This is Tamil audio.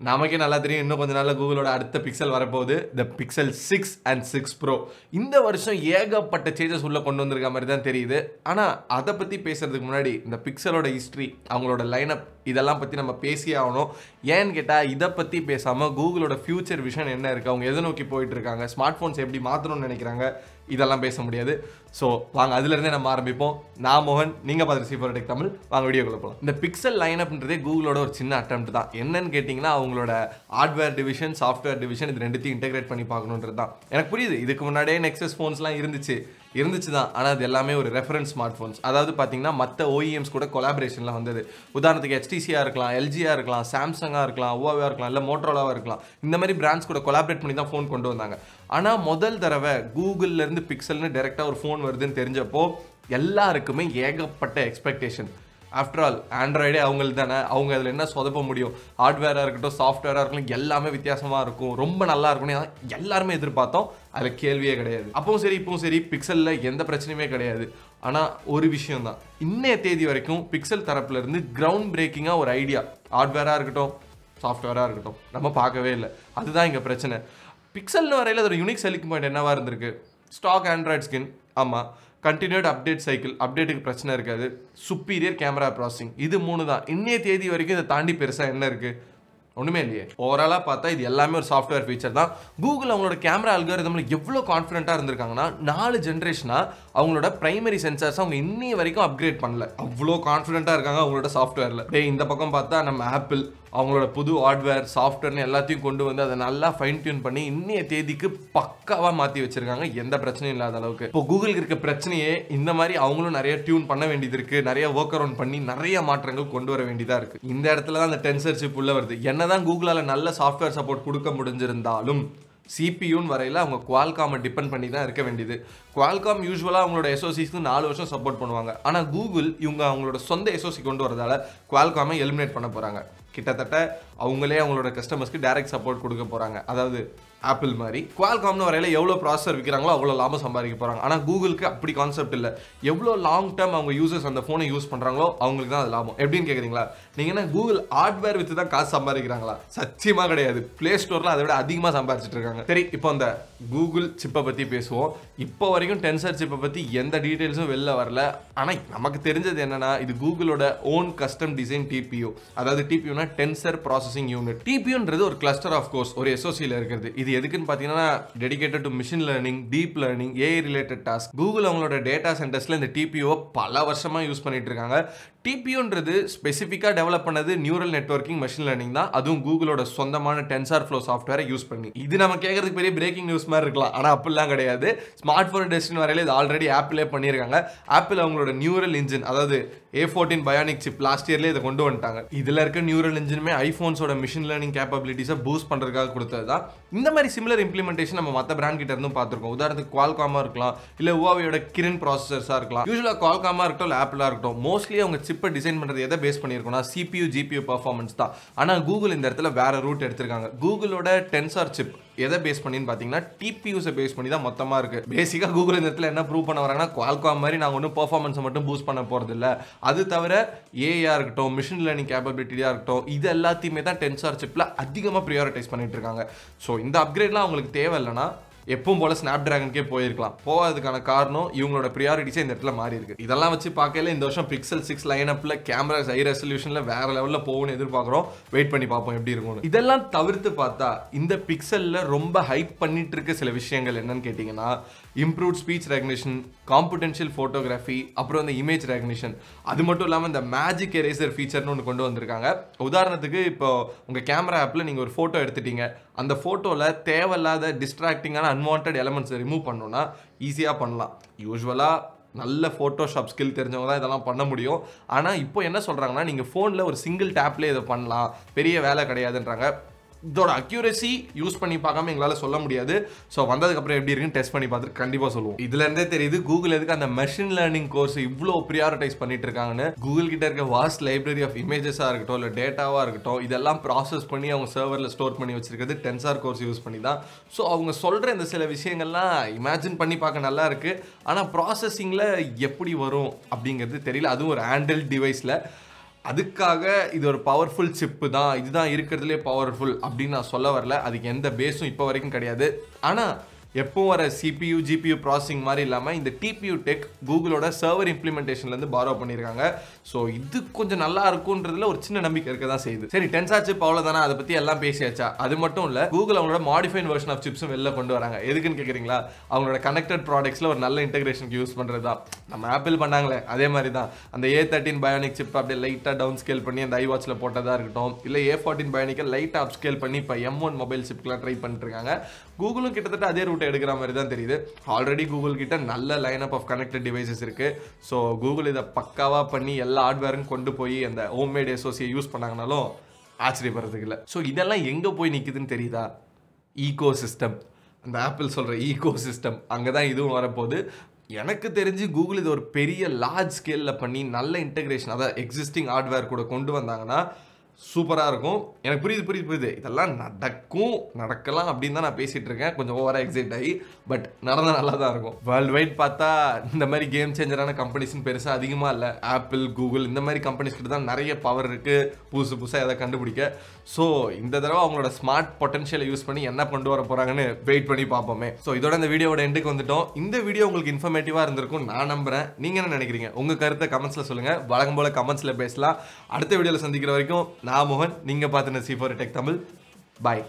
நமக்கே நல்லா தெரியும் இன்னும் கொஞ்ச நாள்ல கூகுளோட அடுத்த பிக்சல் வரப்போகுது, த பிக்சல் 6 அண்ட் 6 ப்ரோ. இந்த வருஷம் ஏகப்பட்ட சேஞ்சஸ் உள்ள கொண்டு வந்திருக்க மாதிரி தான் தெரியுது. ஆனால் அதை பற்றி பேசுறதுக்கு முன்னாடி இந்த பிக்சலோட ஹிஸ்ட்ரி, அவங்களோட லைனப், இதெல்லாம் பற்றி நம்ம பேசியே ஆகணும். ஏன்னு கேட்டால் இதை பற்றி பேசாமல் கூகுளோட ஃபியூச்சர் விஷன் என்ன இருக்குது, அவங்க எதை நோக்கி போயிட்டு இருக்காங்க, ஸ்மார்ட் ஃபோன்ஸ் எப்படி மாற்றணும்னு நினைக்கிறாங்க, இதெல்லாம் பேச முடியாது. ஸோ வாங்க அதுலேருந்தே நம்ம ஆரம்பிப்போம். நான் மோகன், நீங்கள் பார்த்துட்டு C4 Tech தமிழ். வாங்க வீடியோக்குள்ள போகலாம். இந்த பிக்சல் லைனப்ன்றதே கூகுளோட ஒரு சின்ன அட்டெம்ப்ட் தான். என்னன்னு கேட்டிங்கன்னா அவங்களோட ஹார்ட்வேர் டிவிஷன், சாஃப்ட்வேர் டிவிஷன் இது ரெண்டுத்தையும் இன்டெகிரேட் பண்ணி பார்க்கணுன்றது தான். எனக்கு புரியுது, இதுக்கு முன்னாடியே நெக்ஸஸ் ஃபோன்ஸ்லாம் இருந்துச்சு தான். ஆனால் அது எல்லாமே ஒரு ரெஃபரன்ஸ் ஸ்மார்ட் ஃபோன்ஸ். அதாவது பார்த்தீங்கன்னா மற்ற ஓஇஎம்ஸ் கூட கொலாபரேஷனில் வந்தது. உதாரணத்துக்கு HTCயாக இருக்கலாம், LGயாக இருக்கலாம், சாம்சங்காக இருக்கலாம், ஓவாவாக இருக்கலாம், இல்லை மோட்டரோலாவாக இருக்கலாம். இந்த மாதிரி பிராண்ட்ஸ் கூட கொலாபரேட் பண்ணி தான் ஃபோன் கொண்டு வந்தாங்க. ஆனால் முதல் தடவை கூகுள்லேருந்து பிக்சல்னு டைரெக்டாக ஒரு ஃபோன் வருதுன்னு தெரிஞ்சப்போ எல்லாருக்குமே ஏகப்பட்ட எக்ஸ்பெக்டேஷன். ஆஃப்டர் ஆல் ஆண்ட்ராய்டே அவங்களுக்கு தானே, அவங்க அதில் என்ன சொதப்ப முடியும், ஹார்ட்வேராக இருக்கட்டும் சாஃப்ட்வேராக இருக்கட்டும் எல்லாமே வித்தியாசமாக இருக்கும், ரொம்ப நல்லா இருக்கும்னு எல்லாருமே எதிர்பார்த்தோம். அதில் கேள்வியே கிடையாது. அப்பவும் சரி இப்பவும் சரி பிக்சலில் எந்த பிரச்சனையுமே கிடையாது. ஆனால் ஒரு விஷயம் தான், இன்னைய தேதி வரைக்கும் பிக்சல் தரப்புலேருந்து கிரவுண்ட் பிரேக்கிங்காக ஒரு ஐடியா ஹார்ட்வேராக இருக்கட்டும் சாஃப்ட்வேராக இருக்கட்டும் நம்ம பார்க்கவே இல்லை. அதுதான் இங்கே பிரச்சனை. பிக்சல்னு வரையில் அதோட யூனிக் செல்லிங் பாயிண்ட் என்னவாக இருந்திருக்கு, ஸ்டாக் ஆண்ட்ராய்ட் ஸ்கின், ஆமாம், கண்டினியூட் அப்டேட் சைக்கிள், அப்டேட்டுக்கு பிரச்சனை இருக்காது, சுப்பீரியர் கேமரா ப்ராசஸிங், இது 3 தான். இன்னைய தேதி வரைக்கும் இதை தாண்டி பெருசாக என்ன இருக்குது, ஒன்றுமே இல்லையே. ஓவராலாக பார்த்தா இது எல்லாமே ஒரு சாஃப்ட்வேர் ஃபீச்சர் தான். கூகுள் அவங்களோட கேமரா அல்காரிதமில் எவ்வளோ கான்ஃபிடென்ட்டாக இருந்திருக்காங்கன்னா 4 ஜென்ரேஷனாக அவங்களோட பிரைமரி சென்சார்ஸ் அவங்க இன்னி வரைக்கும் அப்கிரேட் பண்ணல. அவ்வளோ கான்ஃபிடென்ட்டாக இருக்காங்க அவங்களோட சாஃப்ட்வேரில். இந்த பக்கம் பார்த்தா நம்ம ஆப்பிள் அவங்களோட புது ஹார்ட்வேர் சாஃப்ட்வேர்னு எல்லாத்தையும் கொண்டு வந்து அதை நல்லா ஃபைன் டியூன் பண்ணி இன்னைய தேதிக்கு பக்காவாக மாற்றி வச்சிருக்காங்க, எந்த பிரச்சனையும் இல்லாத அளவுக்கு. இப்போ கூகுளுக்கு இருக்க பிரச்சனையே இந்த மாதிரி அவங்களும் நிறைய டியூன் பண்ண வேண்டியது இருக்கு, நிறைய ஒர்க் அரவுண்ட் பண்ணி நிறைய மாற்றங்கள் கொண்டு வர வேண்டியதாக இருக்கு. இந்த இடத்துல தான் அந்த டென்சர் சிப் உள்ள வருது. என்னதான் கூகுளால் நல்ல சாஃப்ட்வேர் சப்போர்ட் கொடுக்க முடிஞ்சிருந்தாலும் சிபியூன்னு வரையில் அவங்க குவால்காமை டிபெண்ட் பண்ணி தான் இருக்க வேண்டியது. குவால்காம் யூஸ்வலாக அவங்களோட எஸ்ஓசிக்கு 4 வருஷம் சப்போர்ட் பண்ணுவாங்க. ஆனால் கூகுள் இவங்க அவங்களோட சொந்த எஸ்ஓசி கொண்டு வரதால குவால்காமை எலிமினேட் பண்ண போகிறாங்க. கிட்டத்தட்ட அவங்களே அவங்களோட கஸ்டமர்ஸ்க்கு டைரக்ட் சப்போர்ட் கொடுக்க போகிறாங்க. அதாவது ஆப்பிள் மாதிரி குவால்காம்னு வரையில் எவ்வளோ ப்ராசஸர் விற்கிறாங்களோ அவ்வளோ லாபம் சம்பாதிக்க போகிறாங்க. ஆனால் கூகுளுக்கு அப்படி கான்செப்ட் இல்லை. எவ்வளோ லாங் டேர்ம் அவங்க யூசர்ஸ் அந்த ஃபோனை யூஸ் பண்ணுறாங்களோ அவங்களுக்கு தான் அது லாபம். எப்படின்னு கேட்குறீங்களா, நீங்கள் என்ன கூகுள் ஹார்ட்வேர் விற்று தான் காசு சம்பாதிக்கிறாங்களா? சத்தியமாக கிடையாது. ப்ளே ஸ்டோரில் அதை விட அதிகமாக சம்பாதிச்சிட்டு இருக்காங்க. சரி, இப்போ அந்த கூகுள் சிப்பை பற்றி பேசுவோம். இப்போ வரைக்கும் டென்சர் சிப்பை பற்றி எந்த டீட்டெயில்ஸும் வெளில வரல. ஆனால் நமக்கு தெரிஞ்சது என்னன்னா, இது கூகுளோட ஓன் கஸ்டம் டிசைன் டிபியூ. அதாவது டிபியூனா டென்சர் ப்ராசஸிங் யூனிட். டிபியூன்றது ஒரு கிளஸ்டர் ஆஃப் கோர்ஸ் ஒரு எஸ்ஓசியில் இருக்கிறது. இது எதுக்குன்னு பார்த்தீங்கன்னா dedicated to machine learning, deep learning, AI related task. Google அவங்களோட டேட்டா சென்டர்ஸில் இந்த டிபியூவை பல வருஷமாக யூஸ் பண்ணிட்டு இருக்காங்க. டிபியூன்றது ஸ்பெசிஃபிக்காக டெவலப் பண்ணது நியூரல் நெட்வொர்க்கிங் மெஷின் லேர்னிங் தான். அதுவும் கூகுளோட சொந்தமான டென்சார் ஃப்ளோ சாஃப்ட்வேரை யூஸ் பண்ணி. இது நம்ம கேட்கறதுக்கு பெரிய பிரேக்கிங் நியூஸ் மாதிரி இருக்கலாம், ஆனால் அப்படிலாம் கிடையாது. ஸ்மார்ட் ஃபோன் டெஸ்டின் வரையில் இது ஆல்ரெடி ஆப்பிளே பண்ணியிருக்காங்க. ஆப்பிள் அவங்களோட நியூரல் இன்ஜின், அதாவது A14 பயானிக் சிப் லாஸ்ட் இயர்லேயே இதை கொண்டு வந்துட்டாங்க. இதில் இருக்க நியூரல் இன்ஜினுமே ஐஃபோன்ஸோட மிஷின் லேர்னிங் கேப்பபிலிட்டிஸை பூஸ்ட் பண்ணுறதுக்காக கொடுத்தது தான். இந்த மாதிரி சிமிலர் இம்ப்ளிமெண்டேஷன் நம்ம மற்ற பிராண்ட் கிட்ட இருந்தும் பார்த்துருக்கோம். உதாரணத்துக்கு குவால்காமாக இருக்கலாம், இல்லை ஹுவாவேயோட கிரின் ப்ராசஸர்ஸாக இருக்கலாம். யூஸ்வலாக குவால்காமாக இருக்கட்டும் இல்லை ஆப்பிளாக இருக்கட்டும், மோஸ்ட்லி அவங்க சிப்பை டிசைன் பண்ணுறது எதை பேஸ் பண்ணியிருக்கோம்னா CPU GPU பர்ஃபார்மன்ஸ் தான். ஆனால் கூகுள் இந்த இடத்துல வேற ரூட் எடுத்திருக்காங்க. கூகுளோட டென்சார் சிப் எதை பேஸ் பண்ணின்னு பார்த்தீங்கன்னா டிபியூஸை பேஸ் பண்ணி தான் மொத்தமாக இருக்குது. பேசிக்காக கூகுள் இந்த இடத்துல என்ன ப்ரூவ் பண்ண வராங்கன்னா, குவால்காம் மாதிரி நாங்கள் ஒன்றும் பர்ஃபார்மன்ஸை மட்டும் பூஸ்ட் பண்ண போகிறது இல்லை, அது தவிர ஏஐயாக இருக்கட்டும், மிஷின் லேர்னிங் கேப்பபிலிட்டியாக இருக்கட்டும், இது எல்லாத்தையுமே தான் டென்சார் சிப்பில் அதிகமாக ப்ரியாரிட்டைஸ் பண்ணிட்டு இருக்காங்க. ஸோ இந்த அப்கிரேட்லாம் அவங்களுக்கு தேவை இல்லைன்னா எப்பவும் போல ஸ்னாப் டிராகனுக்கே போயிருக்கலாம். போகாததுக்கான காரணம் இவங்களோட ப்ரியாரிட்டிஸே இந்த இடத்துல மாறி இருக்கு. இதெல்லாம் வச்சு பார்க்கல இந்த வருஷம் பிக்சல் 6 லைனப்ல கேமராஸ் ஹை ரெசல்யூஷன்ல வேற லெவல்ல போகும்னு எதிர்பார்க்குறோம். வெயிட் பண்ணி பார்ப்போம் எப்படி இருக்கும்னு. இதெல்லாம் தவிர்த்து பார்த்தா இந்த பிக்சல்ல ரொம்ப ஹைப் பண்ணிட்டு இருக்க சில விஷயங்கள் என்னன்னு கேட்டீங்கன்னா, இம்ப்ரூவ்ட் ஸ்பீச் ரெகக்னிஷன், காம்புடென்ஷியல் ஃபோட்டோகிராஃபி, அப்புறம் இந்த இமேஜ் ரெகக்னிஷன். அது மட்டும் இல்லாமல் இந்த மேஜிக் எரேசர் ஃபீச்சர்னு ஒன்று கொண்டு வந்திருக்காங்க. உதாரணத்துக்கு இப்போ உங்கள் கேமரா ஆப்பில் நீங்கள் ஒரு ஃபோட்டோ எடுத்துட்டீங்க, அந்த ஃபோட்டோவில் தேவையில்லாத டிஸ்ட்ராக்டிங்கான அன்வான்ட் எலமெண்ட்ஸை ரிமூவ் பண்ணணும்னா ஈஸியாக பண்ணலாம். யூஸ்வலாக நல்ல ஃபோட்டோஷாப் ஸ்கில் தெரிஞ்சவங்க தான் இதெல்லாம் பண்ண முடியும். ஆனால் இப்போ என்ன சொல்கிறாங்கன்னா, நீங்கள் ஃபோனில் ஒரு சிங்கிள் டேப்லேயே இதை பண்ணலாம், பெரிய வேலை கிடையாதுன்றாங்க. இதோட அக்யூரசி யூஸ் பண்ணி பார்க்காம எங்களால் சொல்ல முடியாது. ஸோ வந்ததுக்கப்புறம் எப்படி இருக்குன்னு டெஸ்ட் பண்ணி பார்த்துட்டு கண்டிப்பாக சொல்லுவோம். இதுலேருந்தே தெரியுது கூகுள் எதுக்கு அந்த மெஷின் லேர்னிங் கோர்ஸ் இவ்வளோ ப்ரியாரிட்டைஸ் பண்ணிட்டு இருக்காங்கன்னு. கூகுள் கிட்ட இருக்க வாஸ்ட் லைப்ரரி ஆஃப் இமேஜஸாக இருக்கட்டும் இல்லை டேட்டாவாக இருக்கட்டும், இதெல்லாம் ப்ராசஸ் பண்ணி அவங்க சர்வரில் ஸ்டோர் பண்ணி வச்சிருக்கிறது டென்சார் கோர்ஸ் யூஸ் பண்ணி தான். ஸோ அவங்க சொல்கிற இந்த சில விஷயங்கள்லாம் இமேஜின் பண்ணி பார்க்க நல்லா இருக்குது. ஆனால் ப்ராசஸிங்கில் எப்படி வரும் அப்படிங்கிறது தெரியல. அதுவும் ஒரு ஹேண்டில் டிவைஸில் அதுக்காக இது ஒரு பவர்ஃபுல் சிப்பு தான், இதுதான் இருக்கிறதுலே பவர்ஃபுல் அப்படின்னு நான் சொல்ல வரல. அதுக்கு எந்த பேஸும் இப்போ வரைக்கும் கிடையாது. ஆனால் எப்பவும் வர CPU GPU ப்ராசஸிங் மாதிரி இல்லாமல் இந்த TPU டெக் கூகுளோட சர்வர் இம்ப்ளிமெண்டேஷன்லேருந்து பாரோ பண்ணியிருக்காங்க. ஸோ இது கொஞ்சம் நல்லா இருக்கும்ன்றதுல ஒரு சின்ன நம்பிக்கை இருக்க தான் செய்யுது. சரி, டென்சார் சிப் அவ்வளோதானே, அதை பற்றி எல்லாம் பேசியாச்சா? அது மட்டும் இல்லை, கூகுள் அவங்களோட மாடிஃபைன் வெர்ஷன் ஆஃப் சிப்ஸும் வெளில கொண்டு வராங்க. எதுக்குன்னு கேட்குறீங்களா? அவங்களோட கனெக்டட் ப்ராடக்ட்ஸில் ஒரு நல்ல இன்டெகிரேஷனுக்கு யூஸ் பண்ணுறது தான். நம்ம ஆப்பிள் பண்ணாங்களே அதே மாதிரி தான். அந்த A13 பயோனிக் சிப் அப்படியே லைட்டாக டவுன் ஸ்கேல் பண்ணி அந்த iWatchல போட்டதாக இருக்கட்டும், இல்லை A14 பயோனிக்கை லைட்டாக அப் ஸ்கேல் பண்ணி இப்போ M1 மொபைல் சிப்லாம் ட்ரை பண்ணிட்டு இருக்காங்க. கூகுளும் கிட்டத்தட்ட அதே ரூட்டை எடுக்கிற மாதிரி தான் தெரியுது. ஆல்ரெடி கூகுள் கிட்ட நல்ல லைனப் ஆஃப் கனெக்டட் டிவைசஸ் இருக்கு. ஸோ கூகுள் இதை பக்காவாக பண்ணி எல்லா ஹார்ட்வேரும் கொண்டு போய் அந்த ஹோம்மேட் SoC யூஸ் பண்ணாங்கனாலும் ஆச்சரியப்படுறதுக்கு இல்லை. ஸோ இதெல்லாம் எங்கே போய் நிற்குதுன்னு தெரியுதா? ஈகோ சிஸ்டம், அந்த ஆப்பிள் சொல்கிற ஈகோ சிஸ்டம், அங்கே தான் இதுவும் வரப்போகுது. எனக்கு தெரிஞ்சு கூகுள் இது ஒரு பெரிய லார்ஜ் ஸ்கேலில் பண்ணி நல்ல இன்டெகிரேஷன், அதாவது எக்ஸிஸ்டிங் ஹார்ட்வேர் கூட கொண்டு வந்தாங்கன்னா சூப்பராக இருக்கும். எனக்கு புரியுது இதெல்லாம் நடக்கலாம் அப்படின்னு தான் நான் பேசிகிட்டு இருக்கேன், கொஞ்சம் ஓவராக எக்ஸைட் ஆகி. பட் நடந்தால் நல்லா தான் இருக்கும். வேர்ல்டு வைட் பார்த்தா இந்த மாதிரி கேம் சேஞ்சரான கம்பெனிஸ்ன்னு பெருசாக அதிகமாக இல்லை. ஆப்பிள், கூகுள் இந்த மாதிரி கம்பெனிஸ் கிட்ட தான் நிறைய பவர் இருக்குது புதுசாக எதை கண்டுபிடிக்க. ஸோ இந்த தடவை அவங்களோட ஸ்மார்ட் பொட்டன்ஷியலை யூஸ் பண்ணி என்ன கொண்டு வர போகிறாங்கன்னு வெயிட் பண்ணி பார்ப்போமே. ஸோ இதோட இந்த வீடியோட எண்டுக்கு வந்துட்டோம். இந்த வீடியோ உங்களுக்கு இன்ஃபர்மேட்டிவாக இருந்திருக்கும் நான் நம்புகிறேன். நீங்கள் என்ன நினைக்கிறீங்க? உங்கள் கருத்தை கமெண்ட்ஸில் சொல்லுங்கள். வழக்கம் போல் கமெண்ட்ஸில் பேசலாம். அடுத்த வீடியோவில் சந்திக்கிற வரைக்கும் நான் மோகன், நீங்கள் பார்த்துன C4 டெக் தமிழ். பாய்.